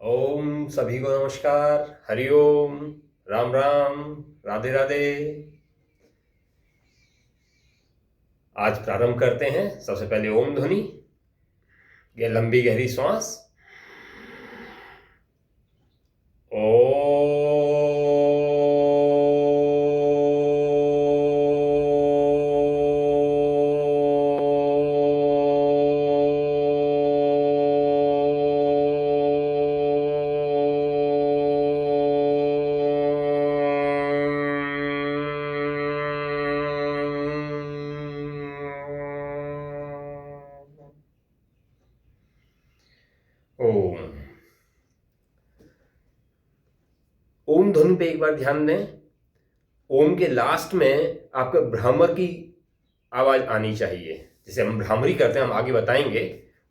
ओम सभी को नमस्कार। हरिओम। राम राम। राधे राधे। आज प्रारंभ करते हैं। सबसे पहले ओम ध्वनि, ये लंबी गहरी श्वास। ओ ओम। ओम ध्वनि पे एक बार ध्यान दें। ओम के लास्ट में आपके भ्रामर की आवाज आनी चाहिए। जैसे हम भ्रामरी करते हैं, हम आगे बताएंगे।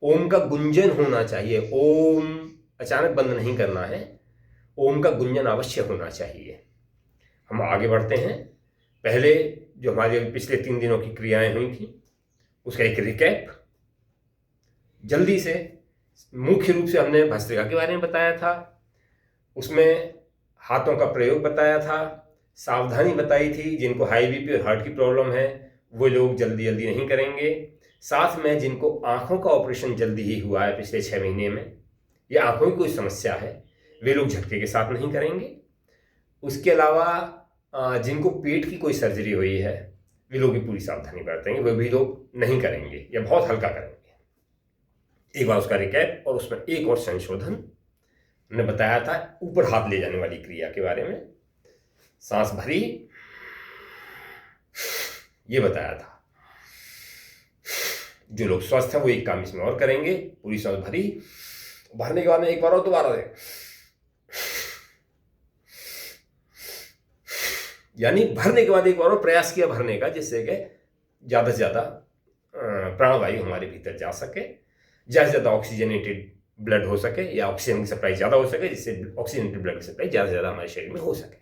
ओम का गुंजन होना चाहिए। ओम अचानक बंद नहीं करना है, ओम का गुंजन अवश्य होना चाहिए। हम आगे बढ़ते हैं। पहले जो हमारे पिछले 3 दिनों की क्रियाएं हुई थी उसका एक रिकैप जल्दी से। मुख्य रूप से हमने भस्त्रिका के बारे में बताया था, उसमें हाथों का प्रयोग बताया था, सावधानी बताई थी। जिनको हाई बीपी और हार्ट की प्रॉब्लम है वो लोग जल्दी जल्दी नहीं करेंगे। साथ में जिनको आंखों का ऑपरेशन जल्दी ही हुआ है पिछले 6 महीने में, या आंखों की कोई समस्या है, वे लोग झटके के साथ नहीं करेंगे। उसके अलावा जिनको पेट की कोई सर्जरी हुई है वे लोग भी पूरी सावधानी बरतेंगे, वे भी लोग नहीं करेंगे या बहुत हल्का करेंगे। एक बार उसका रिकैप और उसमें एक और संशोधन हमने बताया था, ऊपर हाथ ले जाने वाली क्रिया के बारे में। सांस भरी, ये बताया था। जो लोग स्वस्थ हैं वो एक काम इसमें और करेंगे। पूरी सांस भरी, भरने के बाद में एक बार और दोबारा दें, यानी भरने के बाद एक बार और प्रयास किया भरने का, जिससे कि ज़्यादा से ज़्यादा प्राणवायु हमारे भीतर जा सके, ज़्यादा से ज़्यादा ऑक्सीजनेटेड ब्लड हो सके, या ऑक्सीजन की सप्लाई ज़्यादा हो सके, जिससे ऑक्सीजनेटेड ब्लड की सप्लाई ज़्यादा से ज़्यादा हमारे शरीर में हो सके।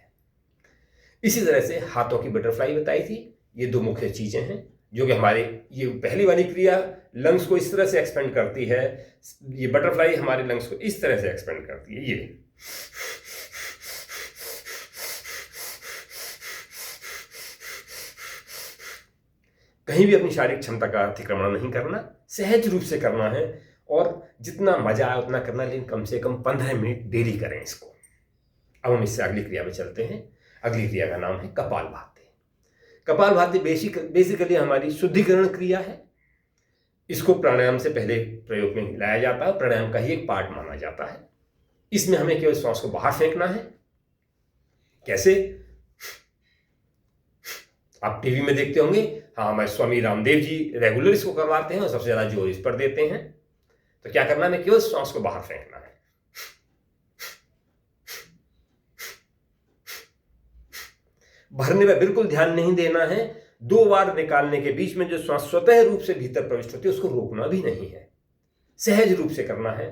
इसी तरह से हाथों की बटरफ्लाई बताई थी। ये 2 मुख्य चीज़ें हैं जो कि हमारे, ये पहली वाली क्रिया लंग्स को इस तरह से एक्सपेंड करती है, ये बटरफ्लाई हमारे लंग्स को इस तरह से एक्सपेंड करती है। ये कहीं भी अपनी शारीरिक क्षमता का अतिक्रमण नहीं करना, सहज रूप से करना है, और जितना मजा आए उतना करना, लेकिन कम से कम 15 मिनट देरी करें इसको। अब हम इससे अगली क्रिया में चलते हैं। अगली क्रिया का नाम है कपालभाति। कपालभाति बेसिकली हमारी शुद्धिकरण क्रिया है। इसको प्राणायाम से पहले प्रयोग में लाया जाता है, प्राणायाम का ही एक पार्ट माना जाता है। इसमें हमें केवल श्वास को बाहर फेंकना है। कैसे? आप टीवी में देखते होंगे, हाँ, हमारे स्वामी रामदेव जी रेगुलर इसको करवाते हैं और सबसे ज्यादा जोर इस पर देते हैं। तो क्या करना है? केवल श्वास को बाहर फेंकना है। भरने में बिल्कुल ध्यान नहीं देना है। 2 बार निकालने के बीच में जो श्वास स्वतः रूप से भीतर प्रविष्ट होती है उसको रोकना भी नहीं है, सहज रूप से करना है।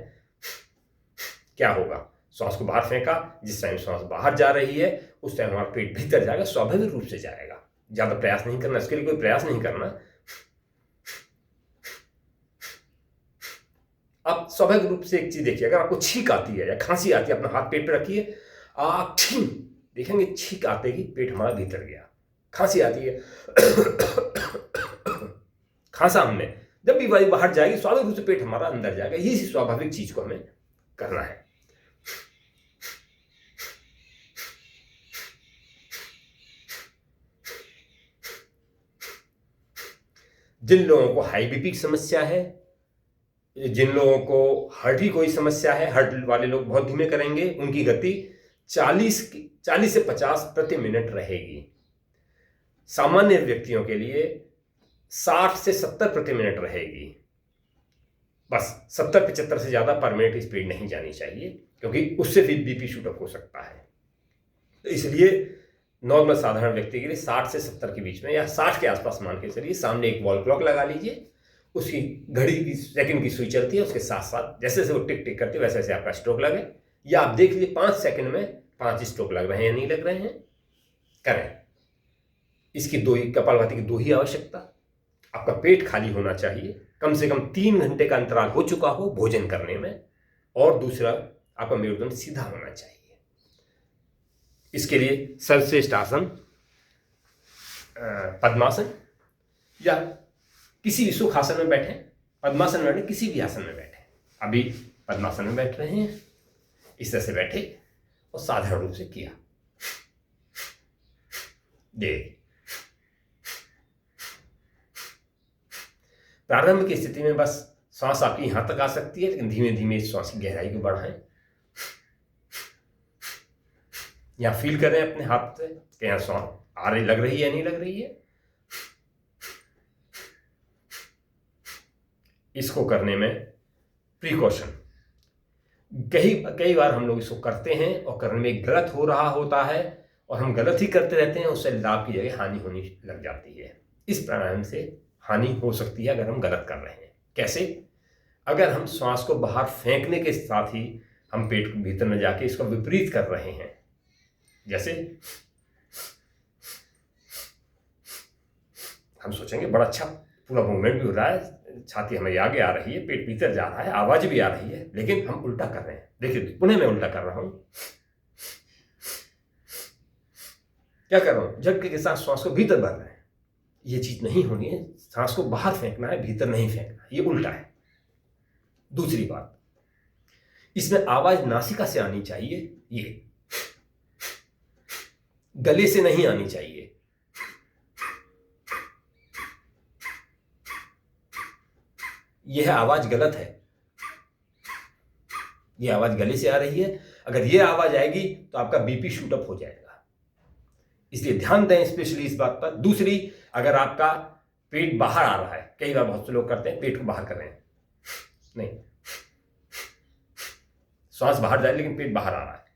क्या होगा? श्वास को बाहर फेंका, जिस टाइम श्वास बाहर जा रही है उस टाइम हमारा पेट भीतर जाएगा, स्वाभाविक रूप से जाएगा। ज्यादा प्रयास नहीं करना, इसके लिए कोई प्रयास नहीं करना। आप स्वाभाविक रूप से एक चीज देखिए, अगर आपको छींक आती है या खांसी आती है, अपना हाथ पेट पे रखिए, आप देखेंगे छींक आते ही पेट हमारा भीतर गया। खांसी आती है, खांसा हमने, जब भी वायु बाहर जाएगी स्वाभाविक रूप से पेट हमारा अंदर जाएगा। यही स्वाभाविक चीज को हमें करना है। जिन लोगों को हाई बीपी की समस्या है, जिन लोगों को हार्ट की कोई समस्या है, हार्ट वाले लोग बहुत धीमे करेंगे, उनकी गति 40 से 50 प्रति मिनट रहेगी। सामान्य व्यक्तियों के लिए 60 से 70 प्रति मिनट रहेगी। बस 70-75 से ज्यादा पर मिनट स्पीड नहीं जानी चाहिए, क्योंकि उससे भी बीपी शूट अप हो सकता है। तो इसलिए नॉर्मल साधारण व्यक्ति के लिए 60 से 70 के बीच में, या 60 के आसपास मान के चलिए। सामने एक वॉल क्लॉक लगा लीजिए, उसकी घड़ी की सेकंड की सुई चलती है, उसके साथ साथ जैसे जैसे वो टिक टिक करती है वैसे वैसे आपका स्ट्रोक लगे, या आप देख लीजिए 5 सेकंड में 5 स्ट्रोक लग रहे हैं या नहीं लग रहे हैं, करें। इसकी 2 ही, कपालभाति की 2 ही आवश्यकता। आपका पेट खाली होना चाहिए, कम से कम 3 घंटे का अंतराल हो चुका हो भोजन करने में, और दूसरा आपका मेरुदंड सीधा होना चाहिए। इसके लिए सर्वश्रेष्ठ आसन पद्मासन या किसी भी सुखासन में बैठे, पद्मासन में बैठे, किसी भी आसन में बैठे। अभी पद्मासन में बैठ रहे हैं, इस तरह से बैठे और साधारण रूप से किया। प्रारंभ की स्थिति में बस सांस आपकी यहां तक आ सकती है, लेकिन धीमे धीमे इस सांस की गहराई को बढ़ाएं। या फील करें अपने हाथ से कि यहाँ सांस आ रही, लग रही है, नहीं लग रही है। इसको करने में प्रिकॉशन, कई बार हम लोग इसको करते हैं और करने में गलत हो रहा होता है और हम गलत ही करते रहते हैं, उससे लाभ की जगह हानि होनी लग जाती है। इस प्राणायाम से हानि हो सकती है अगर हम गलत कर रहे हैं। कैसे? अगर हम श्वास को बाहर फेंकने के साथ ही हम पेट के भीतर में जाके इसका विपरीत कर रहे हैं, जैसे हम सोचेंगे बड़ा अच्छा पूरा मूवमेंट भी हो रहा है, छाती हमारी आगे आ रही है, पेट भीतर जा रहा है, आवाज भी आ रही है, लेकिन हम उल्टा कर रहे हैं। देखिए पुनः मैं उल्टा कर रहा हूं। क्या कर रहा हूं? झटके के साथ श्वास को भीतर भर रहे हैं। ये चीज नहीं होनी है, सांस को बाहर फेंकना है, भीतर नहीं फेंकना, ये उल्टा है। दूसरी बात, इसमें आवाज नासिका से आनी चाहिए, ये गले से नहीं आनी चाहिए। यह आवाज गलत है, यह आवाज गले से आ रही है। अगर यह आवाज आएगी तो आपका बीपी शूट अप हो जाएगा, इसलिए ध्यान दें स्पेशली इस बात पर। दूसरी, अगर आपका पेट बाहर आ रहा है, कई बार बहुत से लोग करते हैं पेट को बाहर कर रहे हैं, नहीं, श्वास बाहर जाए लेकिन पेट बाहर आ रहा है।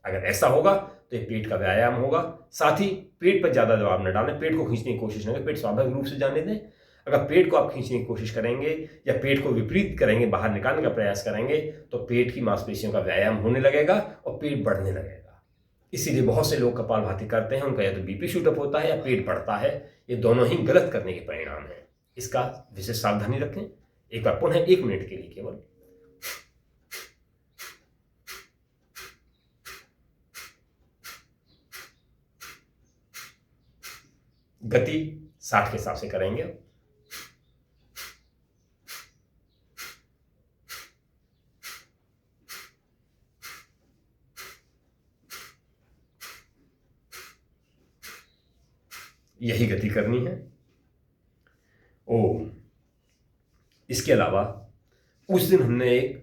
अगर ऐसा होगा तो ये पेट का व्यायाम होगा। साथ ही पेट पर ज्यादा दबाव न डालें, पेट को खींचने की कोशिश न करें, पेट स्वाभाविक रूप से जाने दें। अगर पेट को आप खींचने की कोशिश करेंगे या पेट को विपरीत करेंगे, बाहर निकालने का प्रयास करेंगे, तो पेट की मांसपेशियों का व्यायाम होने लगेगा और पेट बढ़ने लगेगा। इसीलिए बहुत से लोग कपालभाति करते हैं, उनका या तो बीपी शूटअप होता है या पेट बढ़ता है। ये दोनों ही गलत करने के परिणाम हैं। इसका विशेष सावधानी रखें। एक बार पुनः 1 मिनट के लिए केवल गति 60 के हिसाब से करेंगे। यही गति करनी है। ओम। इसके अलावा उस दिन हमने एक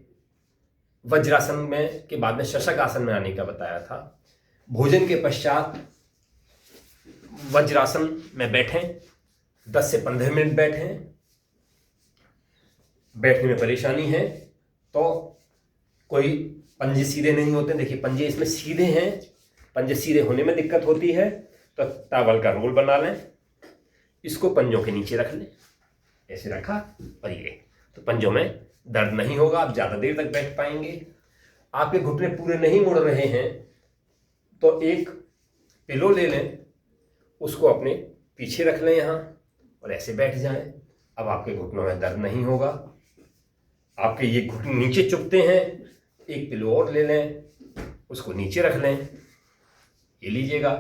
वज्रासन में के बाद में शशक आसन में आने का बताया था। भोजन के पश्चात वज्रासन में बैठें, 10 से 15 मिनट बैठें। बैठने में परेशानी है तो कोई पंजे सीधे नहीं होते, देखिए पंजे इसमें सीधे हैं, पंजे सीधे होने में दिक्कत होती है तो टॉवल का रोल बना लें, इसको पंजों के नीचे रख लें। ऐसे रखा और ये, तो पंजों में दर्द नहीं होगा, आप ज़्यादा देर तक बैठ पाएंगे। आपके घुटने पूरे नहीं मुड़ रहे हैं तो एक पिलो ले लें, उसको अपने पीछे रख लें यहाँ और ऐसे बैठ जाएं। अब आपके घुटनों में दर्द नहीं होगा। आपके ये घुटने नीचे चुभते हैं, एक पिलो और ले लें, उसको नीचे रख लें, ये लीजिएगा।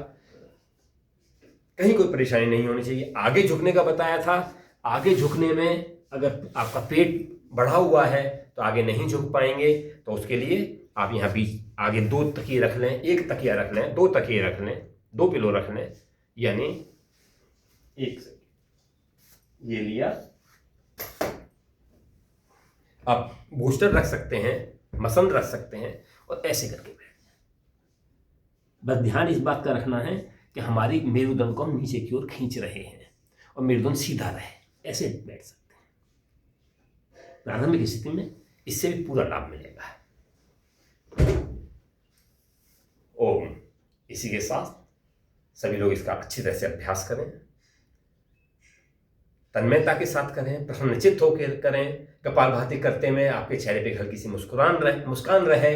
कहीं कोई परेशानी नहीं होनी चाहिए। आगे झुकने का बताया था, आगे झुकने में अगर आपका पेट बढ़ा हुआ है तो आगे नहीं झुक पाएंगे, तो उसके लिए आप यहाँ बीच आगे 2 तकिए रख लें, 1 तकिया रख लें, 2 तकिए रख लें, 2 पिलो रख लें, यानी एक ये लिया। आप बूस्टर रख सकते हैं, मसंद रख सकते हैं और ऐसे करके बैठ जाए। बस ध्यान इस बात का रखना है कि हमारी मेरुदंड को हम नीचे की ओर खींच रहे हैं और मेरुदंड सीधा रहे, ऐसे बैठ सकते हैं। प्रारंभिक स्थिति में इससे भी पूरा लाभ मिलेगा। ओम। इसी के साथ सभी लोग इसका अच्छी तरह से अभ्यास करें, तन्मयता के साथ करें, प्रसन्नचित्त होकर करें। कपालभाति करते में आपके चेहरे पे हल्की सी मुस्कान रहे।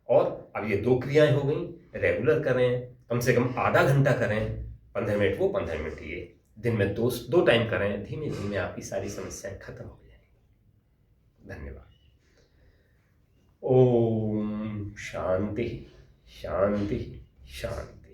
और अब ये 2 क्रियाएं हो गई, रेगुलर करें, कम से कम आधा घंटा करें, 15 मिनट वो 15 मिनट ये, दिन में 2 टाइम करें। धीमे धीमे आपकी सारी समस्याएं खत्म हो जाएंगी। धन्यवाद। ओम शांति शांति शांति।